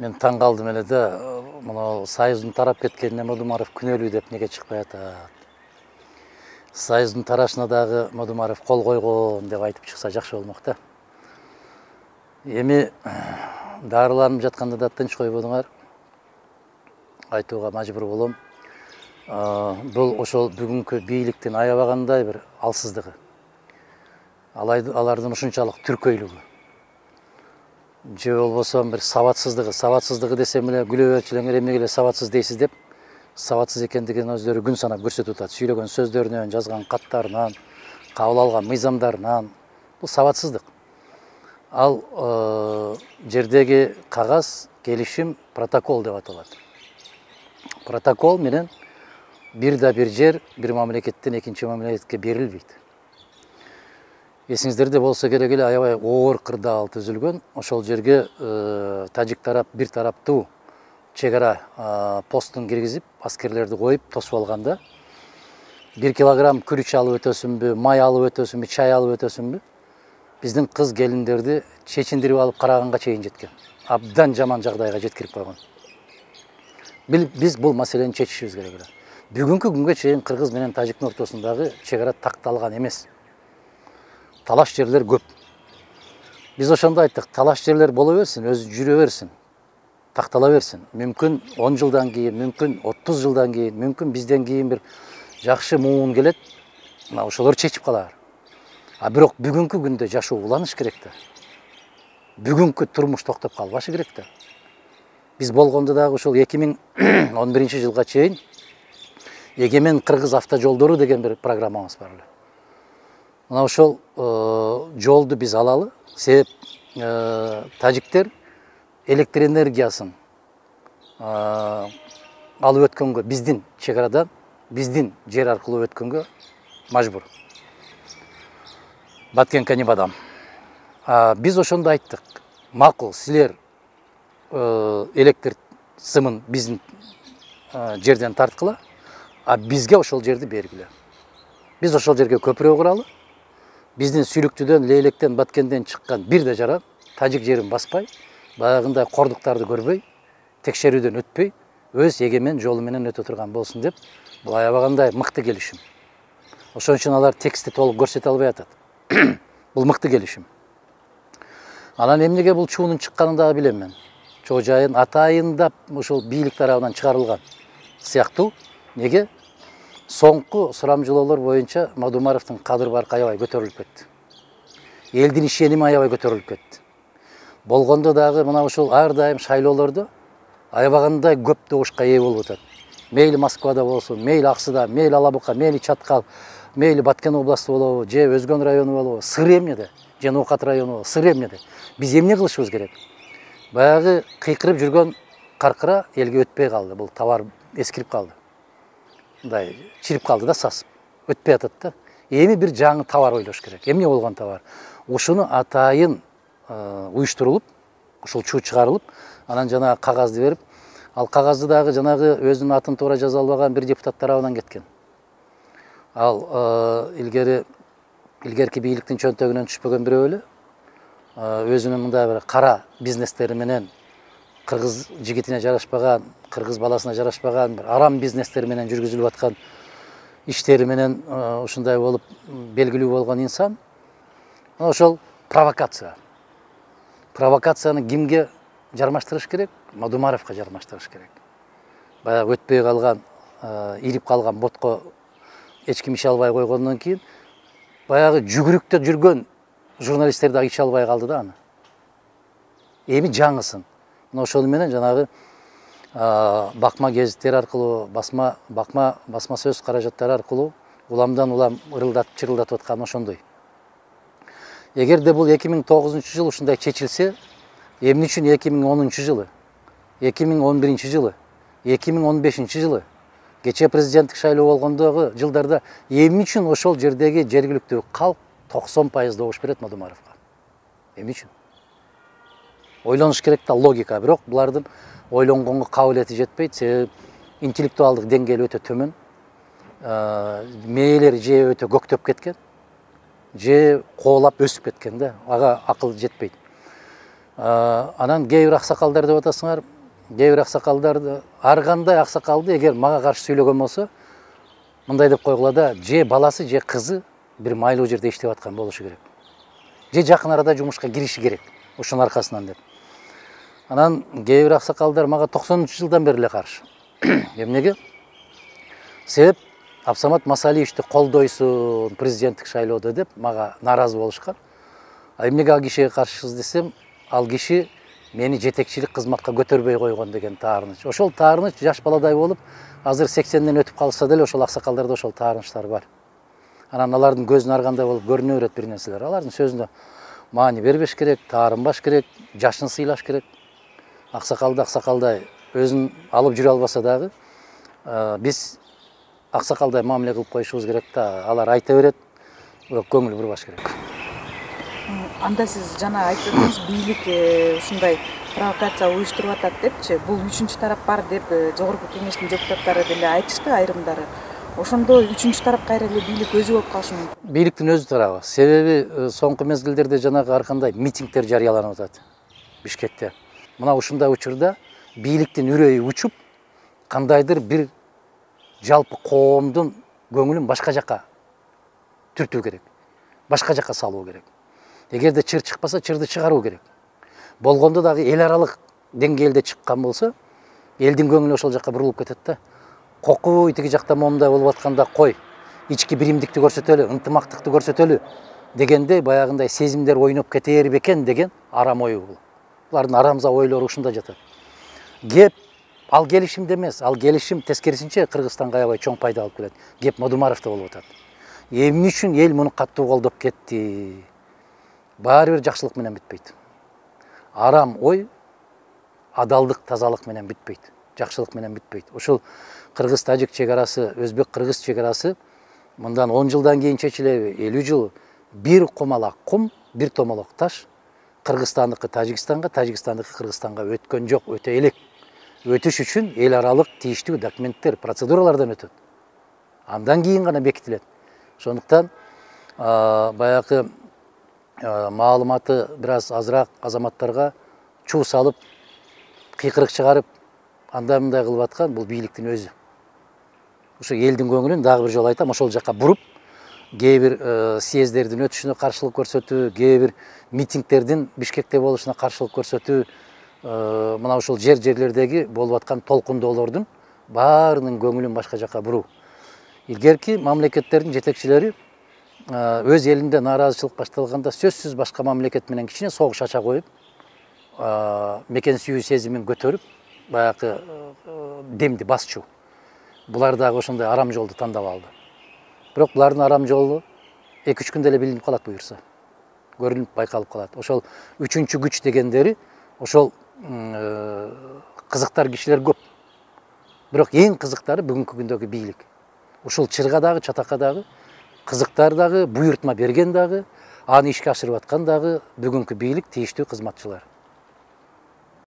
Мен таң калдым эле да, мына Союздун тарап кеткенине Модумаров күнөөлүү деп неге чыкпай атат? Союздун тарашына дагы Модумаров кол койгон деп айтып чыкса жакшы болмок да. Эми дарыланып жатканда да тынч койбодуңар. Айтууга мажбур болом. Бул ошол бүгүнкү бийликтин аябагандай бир алсыздыгы. Алардын ушунчалык түркөйлүгү. Же болбосо бир сабатсыздыгы десем эле күлө берчилеңер, эмнеге эле сабатсыз дейсиз деп, сабатсыз экендигин өздөрү күн санап көрсөтүп атат. Сүйлөгөн сөздөрүнөн, жазган каттарынан, кабыл алган мыйзамдарынан. Бул сабатсыздык. Ал жердеги кагаз, келишим, протокол деп аталат. Протокол менен бир жер бир мамлекеттен экинчи мамлекетке берилбейт. Эсиңиздерде болсо керек эле аябай оор кырдаал түзүлгөн. Ошол жерге тажик тарап бир тараптуу чек ара постун киргизип, аскерлерди коюп тосуп алганда 1 килограмм күрүч алып өтөсүңбү, май алып өтөсүңбү, чай алып өтөсүңбү? Биздин кыз келиндерди чечиндирип алып караганга чейин жеткен. Абдан жаман жагдайга жеткирип койгон. Биз бул маселени чечишибиз керек эле. Бүгүнкү күнгө чейин кыргыз менен тажиктин ортосундагы чек ара такталган эмес. Талаш жерлер көп. Биз ошондо айттык, талаш жерлер боло берсин, өзү жүрө берсин, тактала берсин. Мүмкүн 10 жылдан кийин, мүмкүн 30 жылдан кийин, мүмкүн бизден кийин бир жакшы муун келет, ошолор чечип калар. А бирок бүгүнкү күндө жашоо уланыш керек да. Бүгүнкү турмуш токтоп калбашы керек да. Биз болгондо дагы ошол 2011-жылга чейин Эгемен Кыргыз автожолдору деген бир программабыз бар эле. Мына ошол жолду биз алалы, себеп тажиктер электр энергиясын алып өткөнгө, биздин чек арадан, биздин жер аркылуу өткөнгө мажбур. Баткен Канибадам. Биз ошондо айттык, макул, силер электр сымын биздин жерден тарткыла, а бизге ошол жерди бергиле. Биз ошол жерге көпүрө куралы. Биздин Сүйлүктүдөн, Лейлектен, Баткенден чыккан бир да жара тажик жерин баспай, баягындай кордуктарды көрбөй, текшерүүдөн өтпөй, өз эгемен жолу менен өтө турган болсун деп, бул аябагандай мыкты келишим. Ошон үчүн алар текстти толук көрсөтө албай атат. Бул мыкты келишим. Анан эмнеге бул чуунун чыкканын дагы билем мен. Чоо жайын атайындап ошол бийлик тарабынан чыгарылган сыяктуу. Неге? Соңку сурамжылоолор боюнча Модумаровдун кадыр баркы аябай көтөрүлүп кетти. Элдин ишеними аябай көтөрүлүп кетти. Болгондо дагы мына ошол ар дайым шайлоолордо аябагандай көп добушка ээ болуп атат. Мейли Москвада болсун, мейли Аксыда, мейли Алабука, мейли Чаткал, мейли Баткен областы болобу, же Өзгөн району болобу, сыр эмнеде, же Ноокат району болобу, сыр эмнеде. Биз эмне кылышыбыз керек? Баягы кыйкырып жүргөн каркыра элге өтпөй калды. Бул товар эскирип калды. Мындай чирип калды да, сасып. Өтпөй атат да. Эми бир жаңы товар ойлош керек. Эмне болгон товар? Ушуну атайын уюштурулуп, ушул чуу чыгарылып, анан жана кагазды берип, ал кагазды дагы жанагы өзүнүн атын туура жаза албаган бир депутат тарабынан кеткен. Ал илгерки бийликтин чөнтөгүнөн түшпөгөн бирөө эле. Өзүнүн мындай бир кара бизнестери менен кыргыз жигитине жарашпаган, кыргыз баласына жарашпаган бир арам бизнестери менен жүргүзүлүп аткан иштери менен ушундай болуп белгилүү болгон инсан. Ошол провокация. Провокацияны кимге жармаштырыш керек? Модумаровго жармаштырыш керек. Баягы өтпөй калган, ирип калган ботко эч ким иш албай койгондон кийин, баягы жүгүрүктө жүргөн журналисттер дагы иш албай калды да аны. Эми жаңысын. Мына ошол менен жанагы бакма гезиттер аркылуу, басма сөз каражаттары аркылуу уламдан улам ырылдатып чырылдатып аткан ошондой. Эгерде бул 2009-жыл ушундай чечилсе, эмне үчүн 2010-жылы, 2011-жылы, 2015-жылы кече президенттик шайлоо болгондогу жылдарда эмне үчүн ошол жердеги жергиликтүү калк 90% добуш берет Модумаровго? Эмне үчүн? Ойлонуш керек да, логика. Бирок булардын ойлонгонго кабылети жетпейт, себеби интеллектуалдык деңгээли өтө төмөн. Мээлери же өтө көктөп кеткен, же коолап өсүп кеткен да, ага акыл жетпейт. Анан кээ бир аксакалдар деп атасыңар, кээ бир аксакалдарды, ар кандай аксакалды эгер мага каршы сүйлөгөн болсо, мындай деп койгула да, же баласы же кызы бир майлуу жерде иштеп аткан болушу керек. Же жакын арада жумушка кириши керек, ошонун аркасынан деп. Анан кээ бир аксакалдар мага 90-жылдан бери эле каршы. Эмнеге? Себеп Абсамат Масалиевичти колдойсун президенттик шайлоодо деп мага нааразы болушкан. Эмнеге ал кишиге каршысыз десем, ал киши мени жетекчилик кызматка көтөрбөй койгон деген таарыныч. Ошол таарыныч жаш баладай болуп, азыр 80ден өтүп калса деле ошол аксакалдарда ошол таарынычтар бар. Анан алардын көзүнө ар кандай болуп көрүнө берет бир нерселер. Алардын сөзүнө маани бербеш керек, таарынбаш керек, жашын сыйлаш керек. Аксакалды аксакалдай өзүн алып жүрө албаса дагы, биз аксакалдай мамиле кылып коюшубуз керек да. Алар айта берет, бирок көңүл бурбаш керек. Анда сиз жана айтып өттүңүз, бийлик ушундай провокация уюштуруп атат депчи, бул үчүнчү тарап бар деп жогорку кеңештин депутаттары деле айтышты айрымдары. Ошондо үчүнчү тарап кайра эле бийлик өзү болуп калышы мүмкүн. Бийликтин өзү тарабы. Себеби соңку мезгилдерде жанагы ар кандай митингдер жарыяланып атат Бишкекте. Мына ушундай учурда бийликтин үрөйү учуп, кандайдыр бир жалпы коомдун көңүлүн башка жака түртүү керек. Башка жака салуу керек. Эгерде чыр чыкпаса, чырды чыгаруу керек. Болгондо дагы эл аралык деңгээлде чыккан болсо, элдин көңүлү ошол жака бурулуп кетет да. Кокуй тиги жакта момундай болуп атканда кой, ички биримдикти көрсөтөлү, ынтымактыкты көрсөтөлү дегенде баягындай сезимдер ойноп кетер бекен деген арам ой бул. Булардын арамза ойлору ушунда жатат. Кеп ал келишимде эмес, ал келишим тескерисинче Кыргызстанга аябай чоң пайда алып келет. Кеп Модумаровдо болуп атат. Эмне үчүн эл муну катуу колдоп кетти? Баары бир жакшылык менен бүтпөйт. Арам ой адалдык, тазалык менен бүтпөйт. Жакшылык менен бүтпөйт. Ошол Кыргыз-Тажик чек арасы, Өзбек-Кыргыз чек арасы мындан 10 жылдан кийин чечилеби, 50 жыл бир кумалак кум, бир томолок таш Кыргызстандыкы Тажикстанга, Тажикстандыкы Кыргызстанга өткөн жок, өтө элек. Өтүш үчүн эл аралык тийиштүү документтер, процедуралардан өтөт. Андан кийин гана бекитилет. Ошондуктан баягы маалыматы бир аз азыраак азаматтарга чуу салып, кыйкырык чыгарып, андай мындай кылып аткан бул бийликтин өзү. Ошо элдин көңүлүн дагы бир жолу айтам, ошол жака буруп, кээ бир съездердин өтүшүнө каршылык көрсөтүү, кээ бир митингдердин Бишкекте болушуна каршылык көрсөтүү, мына ушул жерлердеги болуп аткан толкундоолордун баарынын көңүлүн башка жака буруу. Илгерки мамлекеттердин жетекчилери өз элинде нааразычылык башталганда сөзсүз башка мамлекет менен кичине согуш ача коюп, мекен сүйүү сезимин көтөрүп, баягы демди басчу. Булар дагы ошондой арам жолду тандап алды. Бирок булардын арам жолу 2-3 күндө эле билинип калат буюрса. Көрүнүп байкалып калат. Ошол үчүнчү күч дегендери ошол кызыктар кишилер көп. Бирок эң кызыктары бүгүнкү күндөгү бийлик. Ушул чырга дагы, чатакка дагы, кызыктар дагы, буйртма берген дагы, аны ишке ашырып аткан дагы бүгүнкү бийлик тийиштүү кызматчылар.